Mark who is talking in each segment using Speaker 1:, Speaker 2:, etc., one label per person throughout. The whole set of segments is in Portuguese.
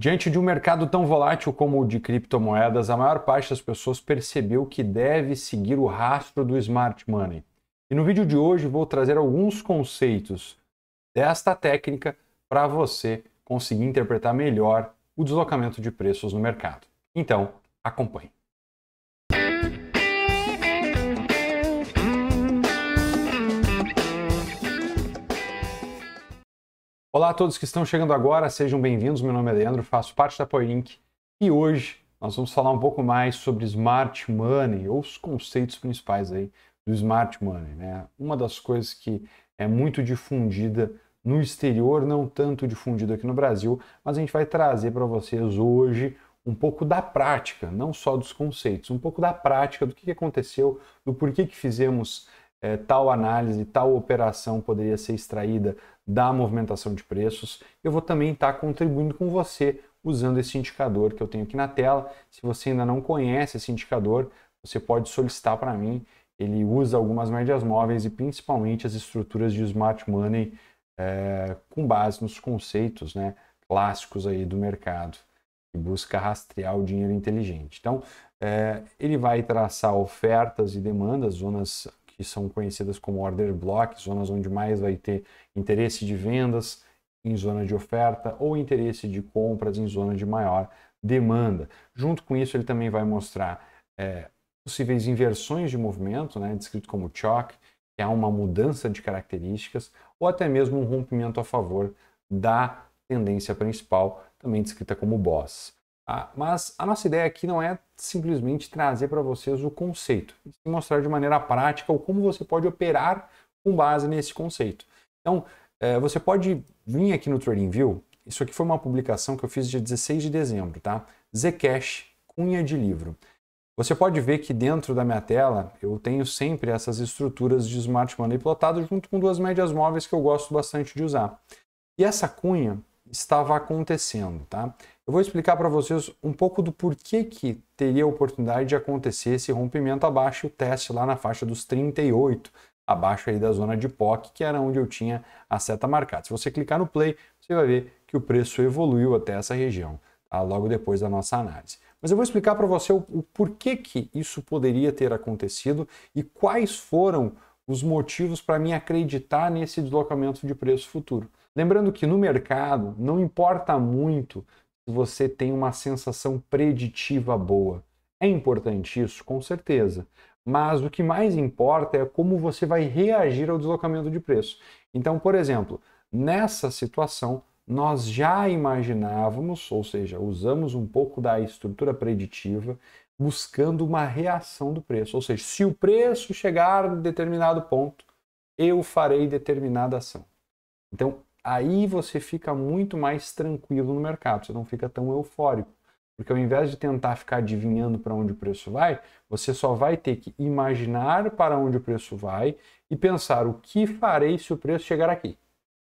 Speaker 1: Diante de um mercado tão volátil como o de criptomoedas, a maior parte das pessoas percebeu que deve seguir o rastro do smart money. E no vídeo de hoje vou trazer alguns conceitos desta técnica para você conseguir interpretar melhor o deslocamento de preços no mercado. Então, acompanhe. Olá a todos que estão chegando agora, sejam bem-vindos. Meu nome é Leandro, faço parte da PowerLink e hoje nós vamos falar um pouco mais sobre Smart Money ou os conceitos principais aí do Smart Money, né? Uma das coisas que é muito difundida no exterior, não tanto difundida aqui no Brasil, mas a gente vai trazer para vocês hoje um pouco da prática, não só dos conceitos, um pouco da prática do que aconteceu, do porquê que fizemos tal análise, tal operação poderia ser extraída da movimentação de preços. Eu vou também estar contribuindo com você usando esse indicador que eu tenho aqui na tela. Se você ainda não conhece esse indicador, você pode solicitar para mim. Ele usa algumas médias móveis e principalmente as estruturas de Smart Money com base nos conceitos, né, clássicos aí do mercado, que busca rastrear o dinheiro inteligente. Então, ele vai traçar ofertas e demandas, zonas que são conhecidas como order block, zonas onde mais vai ter interesse de vendas em zona de oferta ou interesse de compras em zona de maior demanda. Junto com isso, ele também vai mostrar possíveis inversões de movimento, né, descrito como choque, que é uma mudança de características, ou até mesmo um rompimento a favor da tendência principal, também descrita como boss. Mas a nossa ideia aqui não é simplesmente trazer para vocês o conceito, e mostrar de maneira prática como você pode operar com base nesse conceito. Então, você pode vir aqui no TradingView. Isso aqui foi uma publicação que eu fiz dia 16 de dezembro, tá? Zcash, cunha de livro. Você pode ver que dentro da minha tela eu tenho sempre essas estruturas de Smart Money plotado junto com duas médias móveis que eu gosto bastante de usar. E essa cunha estava acontecendo, tá? Eu vou explicar para vocês um pouco do porquê que teria a oportunidade de acontecer esse rompimento abaixo e o teste lá na faixa dos 38, abaixo aí da zona de POC, que era onde eu tinha a seta marcada. Se você clicar no play, você vai ver que o preço evoluiu até essa região, tá? Logo depois da nossa análise. Mas eu vou explicar para você o porquê que isso poderia ter acontecido e quais foram os motivos para mim acreditar nesse deslocamento de preço futuro. Lembrando que no mercado não importa muito se você tem uma sensação preditiva boa. É importante isso, com certeza. Mas o que mais importa é como você vai reagir ao deslocamento de preço. Então, por exemplo, nessa situação, nós já imaginávamos, ou seja, usamos um pouco da estrutura preditiva, buscando uma reação do preço. Ou seja, se o preço chegar a determinado ponto, eu farei determinada ação. Então, aí você fica muito mais tranquilo no mercado, você não fica tão eufórico. Porque ao invés de tentar ficar adivinhando para onde o preço vai, você só vai ter que imaginar para onde o preço vai e pensar o que farei se o preço chegar aqui.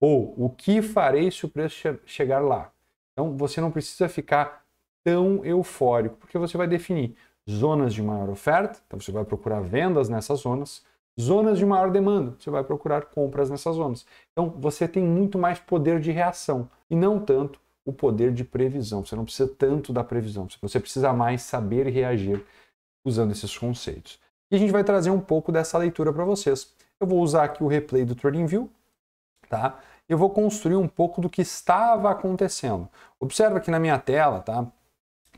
Speaker 1: Ou o que farei se o preço chegar lá. Então você não precisa ficar tão eufórico, porque você vai definir zonas de maior oferta, então você vai procurar vendas nessas zonas, zonas de maior demanda, você vai procurar compras nessas zonas. Então você tem muito mais poder de reação e não tanto o poder de previsão. Você não precisa tanto da previsão, você precisa mais saber reagir usando esses conceitos. E a gente vai trazer um pouco dessa leitura para vocês. Eu vou usar aqui o replay do TradingView, tá? Eu vou construir um pouco do que estava acontecendo. Observa aqui na minha tela, tá?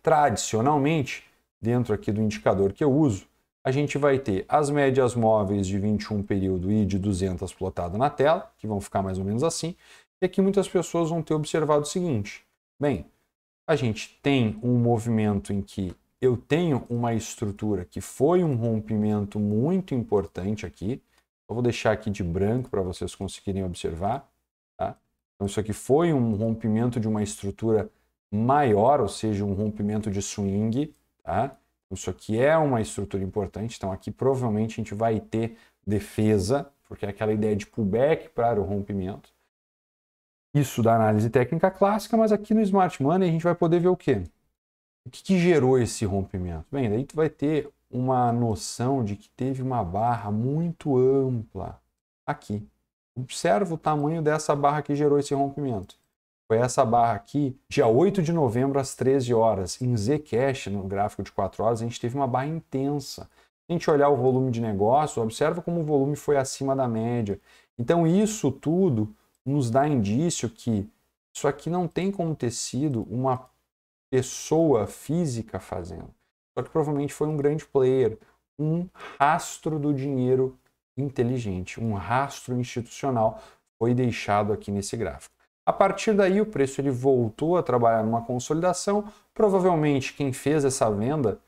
Speaker 1: Tradicionalmente, dentro aqui do indicador que eu uso, a gente vai ter as médias móveis de 21 período e de 200 plotado na tela, que vão ficar mais ou menos assim. E aqui muitas pessoas vão ter observado o seguinte: bem, a gente tem um movimento em que eu tenho uma estrutura que foi um rompimento muito importante aqui. Eu vou deixar aqui de branco para vocês conseguirem observar, tá? Então isso aqui foi um rompimento de uma estrutura maior, ou seja, um rompimento de swing, tá? Isso aqui é uma estrutura importante, então aqui provavelmente a gente vai ter defesa, porque é aquela ideia de pullback para o rompimento. Isso da análise técnica clássica, mas aqui no Smart Money a gente vai poder ver o quê? O que gerou esse rompimento? Bem, daí tu vai ter uma noção de que teve uma barra muito ampla aqui. Observa o tamanho dessa barra que gerou esse rompimento. foi essa barra aqui, dia 8 de novembro às 13 horas. Em Zcash, no gráfico de 4 horas, a gente teve uma barra intensa. Se a gente olhar o volume de negócio, observa como o volume foi acima da média. Então isso tudo nos dá indício que isso aqui não tem como ter sido uma pessoa física fazendo. Só que provavelmente foi um grande player, um rastro do dinheiro inteligente, um rastro institucional foi deixado aqui nesse gráfico. A partir daí o preço ele voltou a trabalhar numa consolidação, provavelmente quem fez essa venda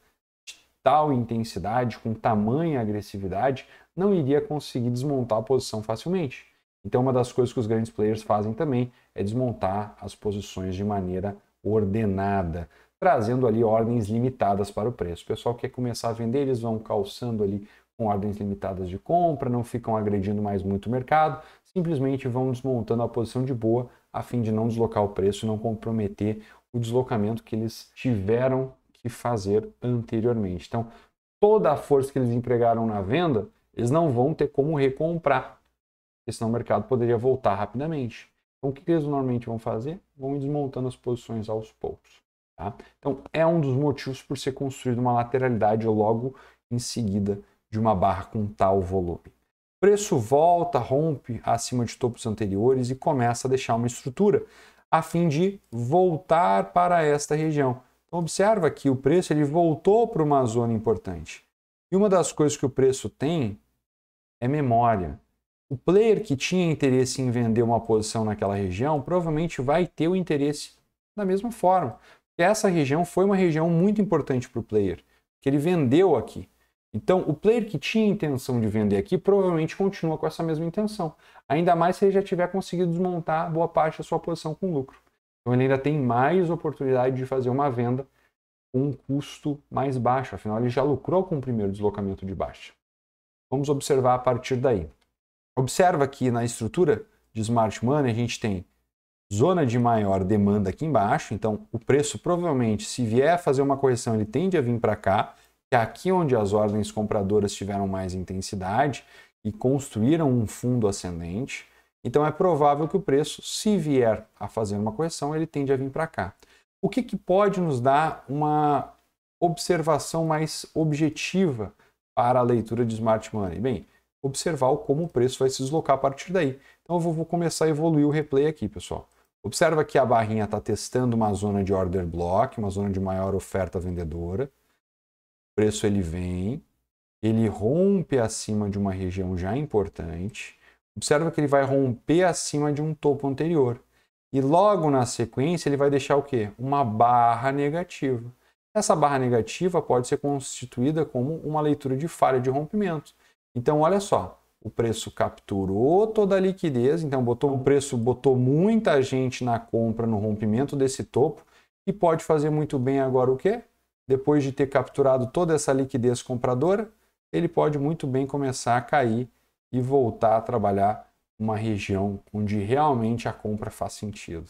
Speaker 1: de tal intensidade, com tamanha agressividade, não iria conseguir desmontar a posição facilmente. Então uma das coisas que os grandes players fazem também é desmontar as posições de maneira ordenada, trazendo ali ordens limitadas para o preço. O pessoal quer começar a vender, eles vão calçando ali com ordens limitadas de compra, não ficam agredindo mais muito o mercado, simplesmente vão desmontando a posição de boa a fim de não deslocar o preço e não comprometer o deslocamento que eles tiveram que fazer anteriormente. Então, toda a força que eles empregaram na venda, eles não vão ter como recomprar, porque senão o mercado poderia voltar rapidamente. Então, o que eles normalmente vão fazer? Vão ir desmontando as posições aos poucos. Tá? Então, é um dos motivos por ser construído uma lateralidade logo em seguida de uma barra com tal volume. O preço volta, rompe acima de topos anteriores e começa a deixar uma estrutura a fim de voltar para esta região. Então, observa que o preço ele voltou para uma zona importante. E uma das coisas que o preço tem é memória. O player que tinha interesse em vender uma posição naquela região provavelmente vai ter o interesse da mesma forma. Porque essa região foi uma região muito importante para o player, que ele vendeu aqui. Então, o player que tinha intenção de vender aqui provavelmente continua com essa mesma intenção. Ainda mais se ele já tiver conseguido desmontar boa parte da sua posição com lucro. Então, ele ainda tem mais oportunidade de fazer uma venda com um custo mais baixo. Afinal, ele já lucrou com o primeiro deslocamento de baixa. Vamos observar a partir daí. Observa que na estrutura de Smart Money a gente tem zona de maior demanda aqui embaixo. Então, o preço provavelmente, se vier a fazer uma correção, ele tende a vir para cá, que é aqui onde as ordens compradoras tiveram mais intensidade e construíram um fundo ascendente. Então é provável que o preço, se vier a fazer uma correção, ele tende a vir para cá. O que pode nos dar uma observação mais objetiva para a leitura de Smart Money? Bem, observar como o preço vai se deslocar a partir daí. Então eu vou começar a evoluir o replay aqui, pessoal. Observa que a barrinha está testando uma zona de order block, uma zona de maior oferta vendedora. O preço ele vem, ele rompe acima de uma região já importante. Observa que ele vai romper acima de um topo anterior. E logo na sequência ele vai deixar o quê? Uma barra negativa. Essa barra negativa pode ser constituída como uma leitura de falha de rompimento. Então olha só, o preço capturou toda a liquidez, então o preço botou muita gente na compra no rompimento desse topo e pode fazer muito bem agora o quê? Depois de ter capturado toda essa liquidez compradora, ele pode muito bem começar a cair e voltar a trabalhar uma região onde realmente a compra faz sentido.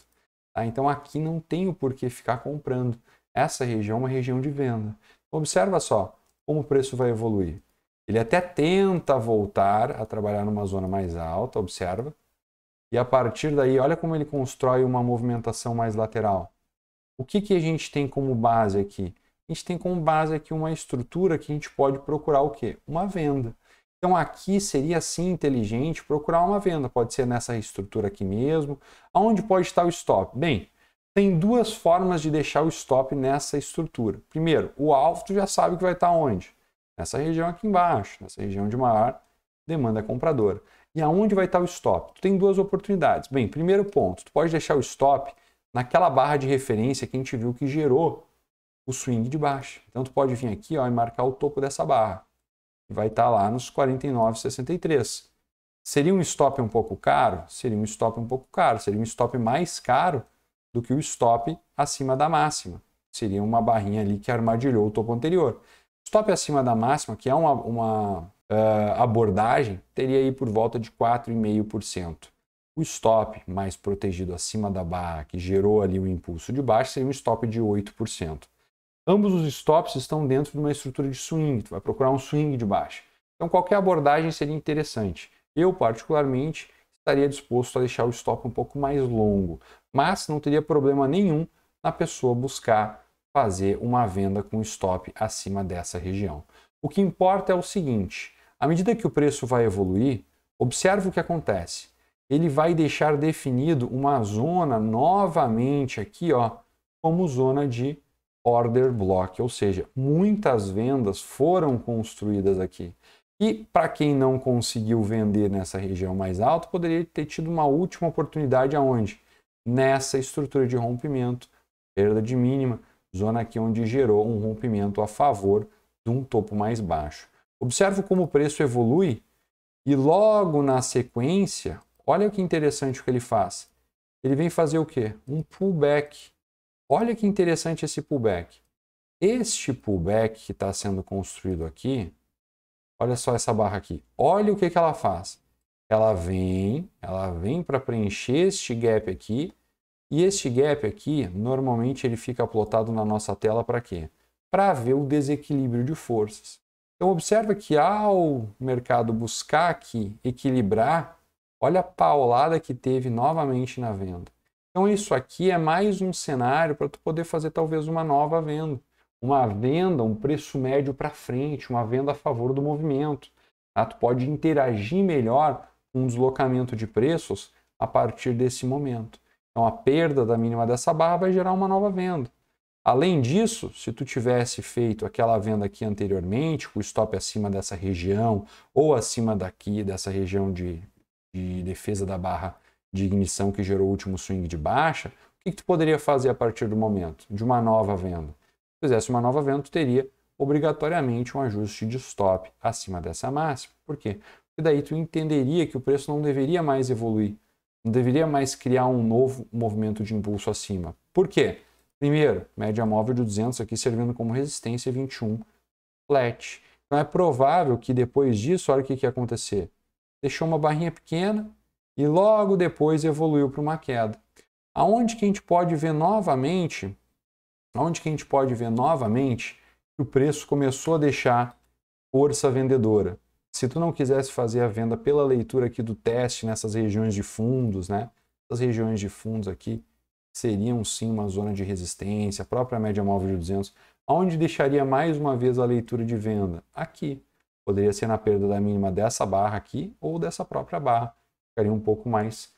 Speaker 1: Tá? Então aqui não tem o porquê ficar comprando. Essa região é uma região de venda. Observa só como o preço vai evoluir. Ele até tenta voltar a trabalhar numa zona mais alta, observa. E a partir daí, olha como ele constrói uma movimentação mais lateral. O que a gente tem como base aqui? A gente tem como base aqui uma estrutura que a gente pode procurar o quê? Uma venda. Então aqui seria sim inteligente procurar uma venda. Pode ser nessa estrutura aqui mesmo. Aonde pode estar o stop? Bem, tem duas formas de deixar o stop nessa estrutura. Primeiro, o alvo tu já sabe que vai estar onde? Nessa região aqui embaixo, nessa região de maior demanda compradora. E aonde vai estar o stop? Tu tem duas oportunidades. Bem, primeiro ponto, tu pode deixar o stop naquela barra de referência que a gente viu que gerou o swing de baixa. Então tu pode vir aqui e marcar o topo dessa barra. Vai estar lá nos 49,63. Seria um stop um pouco caro? Seria um stop um pouco caro. Seria um stop mais caro do que o stop acima da máxima. Seria uma barrinha ali que armadilhou o topo anterior. Stop acima da máxima, que é uma abordagem, teria aí por volta de 4,5%. O stop mais protegido acima da barra, que gerou ali o impulso de baixo, seria um stop de 8%. Ambos os stops estão dentro de uma estrutura de swing, tu vai procurar um swing de baixa. Então qualquer abordagem seria interessante. Eu, particularmente, estaria disposto a deixar o stop um pouco mais longo, mas não teria problema nenhum na pessoa buscar fazer uma venda com stop acima dessa região. O que importa é o seguinte, à medida que o preço vai evoluir, observe o que acontece. Ele vai deixar definido uma zona novamente aqui, ó, como zona de order block, ou seja, muitas vendas foram construídas aqui. E para quem não conseguiu vender nessa região mais alta, poderia ter tido uma última oportunidade aonde? Nessa estrutura de rompimento, perda de mínima, zona aqui onde gerou um rompimento a favor de um topo mais baixo. Observe como o preço evolui e logo na sequência, olha que interessante o que ele faz. Ele vem fazer o quê? Um pullback. Olha que interessante esse pullback. Este pullback que está sendo construído aqui, olha só essa barra aqui. Olha o que ela faz. Ela vem para preencher este gap aqui. E este gap aqui, normalmente ele fica plotado na nossa tela para quê? Para ver o desequilíbrio de forças. Então observa que ao mercado buscar aqui equilibrar, olha a paulada que teve novamente na venda. Então isso aqui é mais um cenário para tu poder fazer talvez uma nova venda. Uma venda, um preço médio para frente, uma venda a favor do movimento. Tá? Tu pode interagir melhor com um deslocamento de preços a partir desse momento. Então a perda da mínima dessa barra vai gerar uma nova venda. Além disso, se tu tivesse feito aquela venda aqui anteriormente, com o stop acima dessa região ou acima daqui, dessa região de defesa da barra de ignição que gerou o último swing de baixa, o que tu poderia fazer a partir do momento de uma nova venda? Se fizesse uma nova venda, tu teria obrigatoriamente um ajuste de stop acima dessa máxima. Por quê? Porque daí tu entenderia que o preço não deveria mais evoluir, não deveria mais criar um novo movimento de impulso acima. Por quê? Primeiro, média móvel de 200 aqui servindo como resistência 21 flat. Então é provável que depois disso, olha o que ia acontecer. Deixou uma barrinha pequena e logo depois evoluiu para uma queda. Aonde que a gente pode ver novamente? Aonde que a gente pode ver novamente que o preço começou a deixar força vendedora? Se tu não quisesse fazer a venda pela leitura aqui do teste nessas regiões de fundos, né? Essas regiões de fundos aqui seriam sim uma zona de resistência, a própria média móvel de 200, onde deixaria mais uma vez a leitura de venda? Aqui. Poderia ser na perda da mínima dessa barra aqui ou dessa própria barra. Ficaria um pouco mais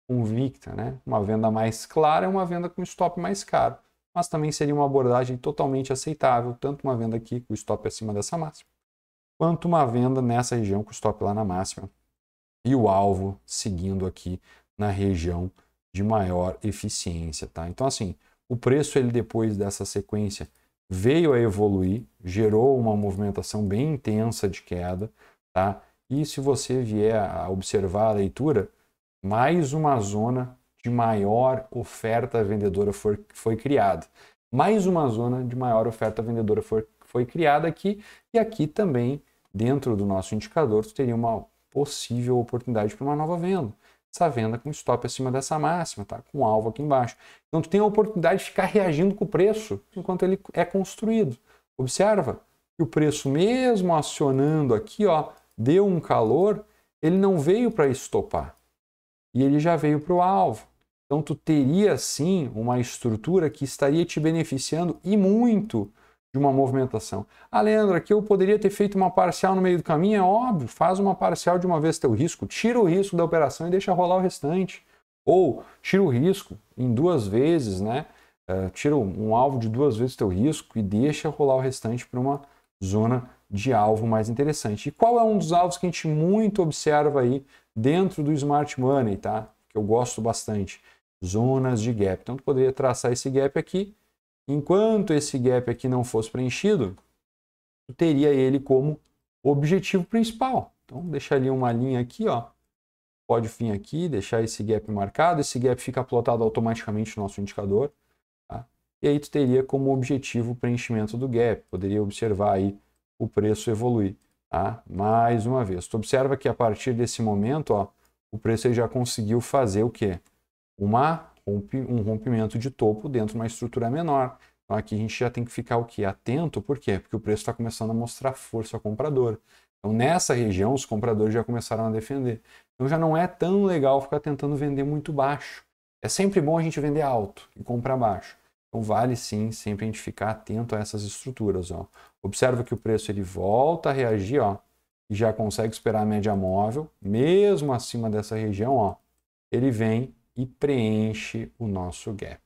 Speaker 1: convicta, né? Uma venda mais clara é uma venda com stop mais caro, mas também seria uma abordagem totalmente aceitável, tanto uma venda aqui com stop acima dessa máxima, quanto uma venda nessa região com stop lá na máxima e o alvo seguindo aqui na região de maior eficiência, tá? Então assim, o preço ele depois dessa sequência veio a evoluir, gerou uma movimentação bem intensa de queda, tá? E se você vier a observar a leitura, mais uma zona de maior oferta vendedora foi criada. Mais uma zona de maior oferta vendedora foi criada aqui, e aqui também, dentro do nosso indicador, tu teria uma possível oportunidade para uma nova venda. Essa venda com stop acima dessa máxima, tá? Com alvo aqui embaixo. Então tu tem a oportunidade de ficar reagindo com o preço enquanto ele é construído. Observa que o preço, mesmo acionando aqui, ó, deu um calor, ele não veio para estopar. E ele já veio para o alvo. Então tu teria sim uma estrutura que estaria te beneficiando e muito de uma movimentação. Ah, Leandro, aqui eu poderia ter feito uma parcial no meio do caminho, é óbvio, faz uma parcial de uma vez teu risco, tira o risco da operação e deixa rolar o restante. Ou tira o risco em 2 vezes, né? Tira um alvo de 2 vezes teu risco e deixa rolar o restante para uma zona de alvo mais interessante. E qual é um dos alvos que a gente muito observa aí dentro do Smart Money, tá? Que eu gosto bastante. Zonas de gap. Então tu poderia traçar esse gap aqui. Enquanto esse gap aqui não fosse preenchido, tu teria ele como objetivo principal. Então, deixaria uma linha aqui, ó. Pode vir aqui, deixar esse gap marcado. Esse gap fica plotado automaticamente no nosso indicador. Tá? E aí tu teria como objetivo o preenchimento do gap. Poderia observar aí o preço evoluir. Tá? Mais uma vez, tu observa que a partir desse momento, ó, o preço aí já conseguiu fazer o quê? Um rompimento de topo dentro de uma estrutura menor. Então aqui a gente já tem que ficar o quê? Atento, por quê? Porque o preço está começando a mostrar força compradora. Então, nessa região, os compradores já começaram a defender. Então, já não é tão legal ficar tentando vender muito baixo. É sempre bom a gente vender alto e comprar baixo. Então, vale sim sempre a gente ficar atento a essas estruturas. Ó. Observa que o preço ele volta a reagir, ó, e já consegue esperar a média móvel, mesmo acima dessa região, ó, ele vem e preenche o nosso gap.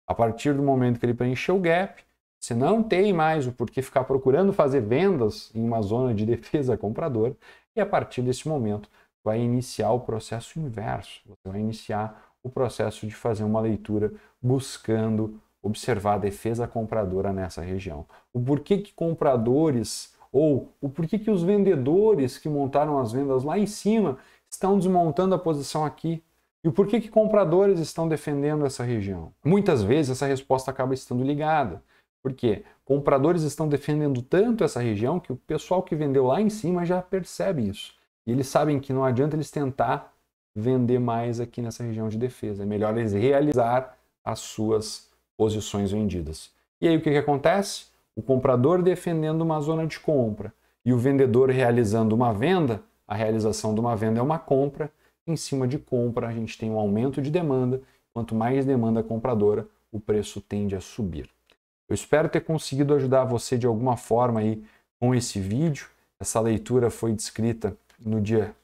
Speaker 1: A partir do momento que ele preencheu o gap, você não tem mais o porquê ficar procurando fazer vendas em uma zona de defesa compradora, e a partir desse momento vai iniciar o processo inverso. Você vai iniciar o processo de fazer uma leitura buscando observar a defesa compradora nessa região. O porquê que compradores ou o porquê que os vendedores que montaram as vendas lá em cima estão desmontando a posição aqui. E o porquê que compradores estão defendendo essa região? Muitas vezes essa resposta acaba estando ligada. Porque compradores estão defendendo tanto essa região que o pessoal que vendeu lá em cima já percebe isso. E eles sabem que não adianta eles tentar vender mais aqui nessa região de defesa. É melhor eles realizar as suas posições vendidas. E aí o que acontece? O comprador defendendo uma zona de compra e o vendedor realizando uma venda. A realização de uma venda é uma compra. Em cima de compra, a gente tem um aumento de demanda. Quanto mais demanda compradora, o preço tende a subir. Eu espero ter conseguido ajudar você de alguma forma aí com esse vídeo. Essa leitura foi descrita no dia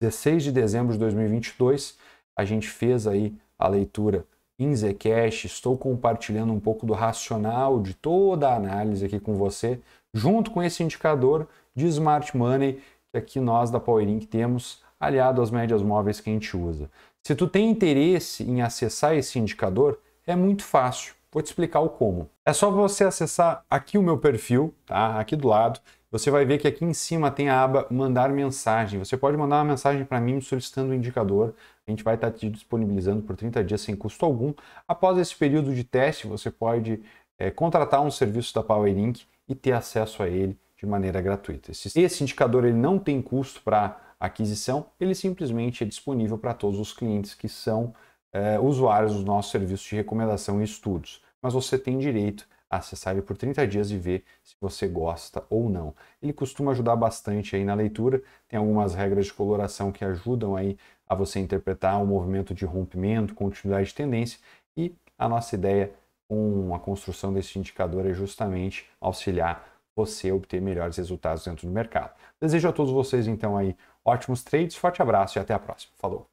Speaker 1: 16 de dezembro de 2022. A gente fez aí a leitura em Zcash. Estou compartilhando um pouco do racional de toda a análise aqui com você, junto com esse indicador de Smart Money que aqui nós da PowerInc temos, aliado às médias móveis que a gente usa. Se tu tem interesse em acessar esse indicador, é muito fácil. Vou te explicar o como. É só você acessar aqui o meu perfil, tá? Aqui do lado. Você vai ver que aqui em cima tem a aba mandar mensagem. Você pode mandar uma mensagem para mim solicitando o indicador. A gente vai estar te disponibilizando por 30 dias sem custo algum. Após esse período de teste, você pode contratar um serviço da PowerInc e ter acesso a ele de maneira gratuita. Esse indicador ele não tem custo para aquisição, ele simplesmente é disponível para todos os clientes que são usuários dos nossos serviços de recomendação e estudos. Mas você tem direito a acessar ele por 30 dias e ver se você gosta ou não. Ele costuma ajudar bastante aí na leitura, tem algumas regras de coloração que ajudam aí a você interpretar o movimento de rompimento, continuidade de tendência, e a nossa ideia com a construção desse indicador é justamente auxiliar você a obter melhores resultados dentro do mercado. Desejo a todos vocês então aí ótimos trades, forte abraço e até a próxima. Falou!